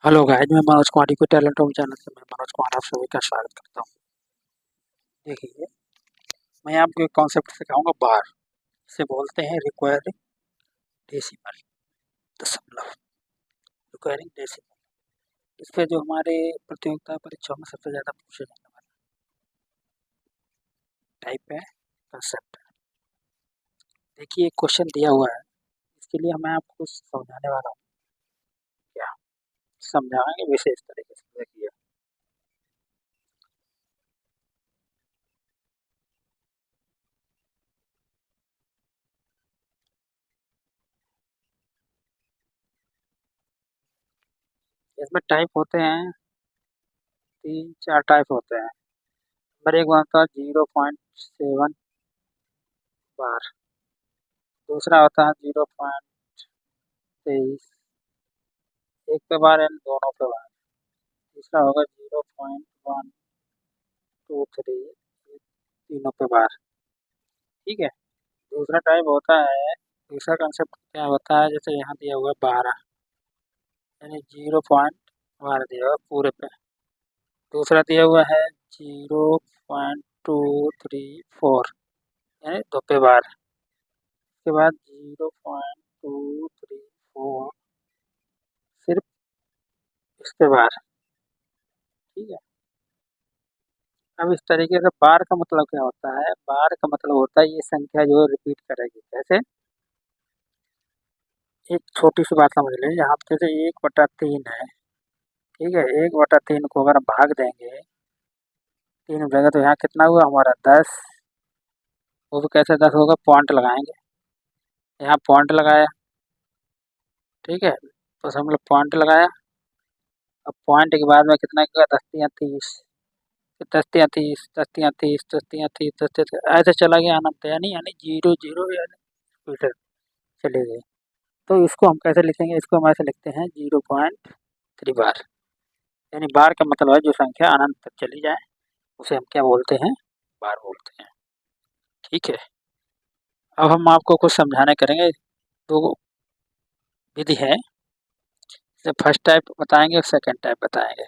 Hello guys, मैं मनोज कुमार को talent home channel से मैं मनोज कुमार आप सभी का स्वागत करता हूँ। देखिए, मैं आपको एक कॉन्सेप्ट सिखाऊंगा बार। इसे बोलते हैं रिक्वायरिंग डेसिमल, दशमलव। रिक्वायरिंग डेसिमल इस पे जो हमारे प्रतियोगिता परीक्षाओं में सबसे ज़्यादा पूछे जाने वाला टाइप है, कंसेप्ट है। देखिए, एक क्वेश्चन दिया हुआ है, इसके लिए मैं आपको कुछ समझाने वाला हूँ। क्या समझाएंगे विशेष तरीके से? देखिए, इसमें टाइप होते हैं, 3-4 टाइप होते हैं। नंबर एक होता है 0.7 बार। दूसरा होता है 0.23, एक पे बार एंड दोनों पे बार। तीसरा होगा 0.123, तीनों पे बार। ठीक है। दूसरा टाइप होता है, दूसरा कंसेप्ट क्या होता है, जैसे यहाँ दिया हुआ है 12, यानी 0 बार दिया हुआ है पूरे पे। दूसरा दिया हुआ है 0.234, यानी दो पे बार। उसके बाद 0.234 सिर्फ इस पे बार। ठीक है। अब इस तरीके से बार का मतलब क्या होता है? बार का मतलब होता है ये संख्या जो रिपीट करेगी। जैसे एक छोटी सी बात समझ लें, यहाँ पे जैसे 1/3 है। ठीक है, 1/3 को अगर हम भाग देंगे, 3 जगह, तो यहाँ कितना हुआ हमारा 10। वो भी कैसे 10 होगा? पॉइंट लगाएंगे, यहाँ पॉइंट लगाया। ठीक है, तो हम लोग पॉइंट लगाया। अब पॉइंट के बाद में कितना का 10×30, 10×30, 10×30, 10×30, 10, ऐसे चला गया अनंत, यानी यानी 0 0 यानी रिपीटर चले गए। तो इसको हम कैसे लिखेंगे? इसको हम ऐसे लिखते हैं 0.3 बार। यानी बार का मतलब है जो संख्या अनंत तक चली जाए उसे हम क्या बोलते हैं? बार बोलते हैं। ठीक है। अब हम आपको कुछ समझाने करेंगे। दो विधि है, जैसे फर्स्ट टाइप बताएंगे और सेकंड टाइप बताएंगे।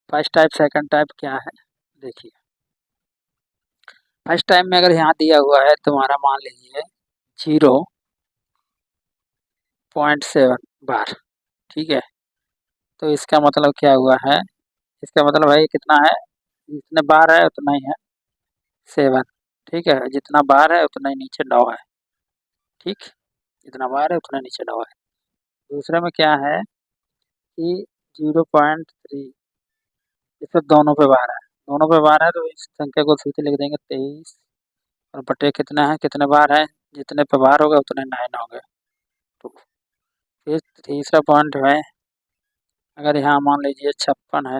फर्स्ट टाइप सेकंड टाइप क्या है? देखिए, फर्स्ट टाइप में अगर यहाँ दिया हुआ है तुम्हारा, मान लीजिए 0.7 बार। ठीक है, तो इसका मतलब क्या हुआ है? इसका मतलब है कितना है, जितने बार है उतना ही है 7। ठीक है, जितना बार है उतना ही नीचे 9 है। ठीक, जितना बार है उतना नीचे 9 है। दूसरे में क्या है कि 0.3, इसमें दोनों पे बार है। दोनों पे बार है तो इस संख्या को सीधे लिख देंगे 23, और बटे कितना है, कितने बार है, जितने पे बार होगा उतने 9 होंगे। तो फिर तीसरा पॉइंट है, अगर यहाँ मान लीजिए 56 है,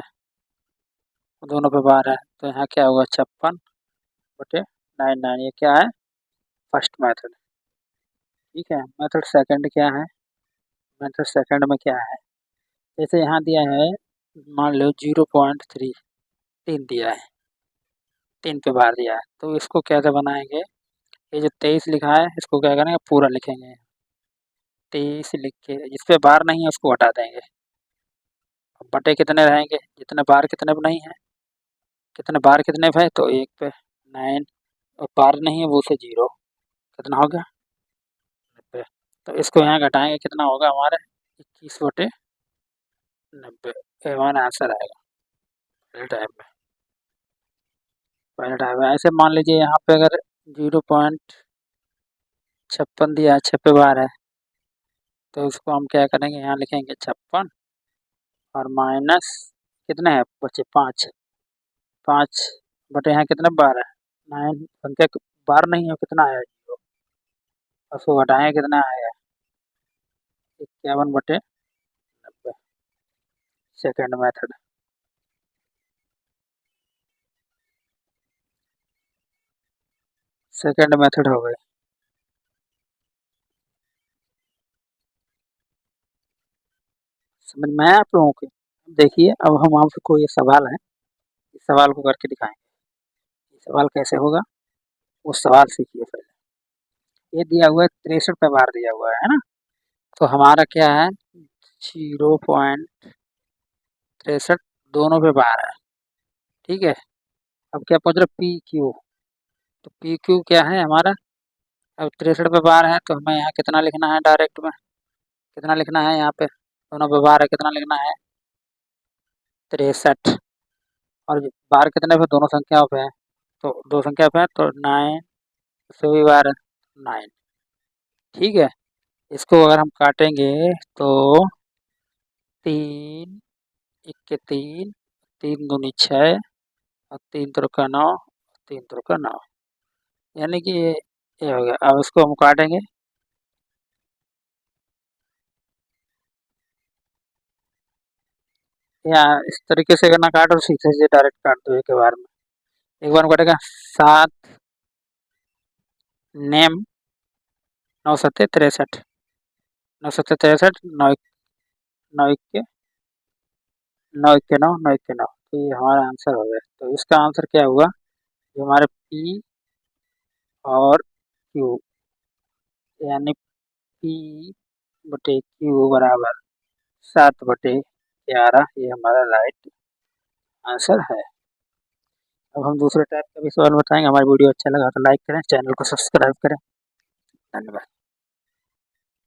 दोनों पे बार है, तो यहाँ क्या होगा 56/9। ये क्या है? First method. ठीक है। मेथड सेकंड क्या है? मेथड सेकंड में क्या है, जैसे यहाँ दिया है, मान लो 0.3, 3 दिया है, 3 पे बार दिया है, तो इसको कैसे बनाएंगे? ये जो 23 लिखा है इसको क्या करेंगे? पूरा लिखेंगे। 23 लिख के जिस पे बार नहीं है उसको हटा देंगे। अब बटे कितने रहेंगे? जितने बार कितने पे नहीं है, कितने बार कितने पे है, तो एक पे 9, और बार नहीं है वो से 0, कितना हो गया? 90। तो इसको यहाँ घटाएंगे, कितना होगा हमारे? 21/90। ये हमारा आंसर आएगा पहले टाइप में। पहले टाइप में ऐसे मान लीजिए यहाँ पे अगर 0.56 दिया है, 6 पे बार है, तो इसको हम क्या करेंगे? यहाँ लिखेंगे 56 और माइनस कितने हैं बच्चे? 5। 5 बटे यहाँ कितने बार है? 9। संख्या बार नहीं है, कितना आया? 0। उसको घटाएंगे, कितना आएगा? 51/90। Second method. सेकेंड मेथड हो गई। समझ में आया आप लोगों को? देखिए, अब हम आपसे कोई ये सवाल है, इस सवाल को करके दिखाएंगे। ये सवाल कैसे होगा, वो सवाल सीखिए पहले। ये दिया हुआ है 63 पे बार दिया हुआ है ना, तो हमारा क्या है? 0.3 63 दोनों पे बार है। ठीक है, अब क्या पूछ रहे पी क्यू, तो पी क्यू क्या है हमारा, अब 63 पे बार है तो हमें यहाँ कितना लिखना है, डायरेक्ट में कितना लिखना है, यहाँ पे दोनों पे बार है, कितना लिखना है 63, और बार कितने पे, दोनों संख्याओं पे है, तो दो संख्या पे है तो 9 से भी बार है 9। ठीक है, इसको अगर हम काटेंगे तो 3 इक्के 3, 3 दूनी 6 और 3 त्रिका 9, 3 त्रिका 9, यानी कि ये हो गया। अब इसको हम काटेंगे, या इस तरीके से करना, काटो सीधे से डायरेक्ट काट दो एक बार में, एक बार में कटेगा 7 नेम 9 सत्ते 63, 9 सत्ते 63, 9 9 इक्के 9 इक्के 9, 9 इक्के 9, तो ये हमारा आंसर हो गया। तो इसका आंसर क्या हुआ, जो हमारे पी और क्यू, यानी पी बटे क्यू बराबर 7/11, ये हमारा राइट आंसर है। अब हम दूसरे टाइप का भी सवाल बताएंगे। हमारी वीडियो अच्छा लगा तो लाइक करें, चैनल को सब्सक्राइब करें। धन्यवाद।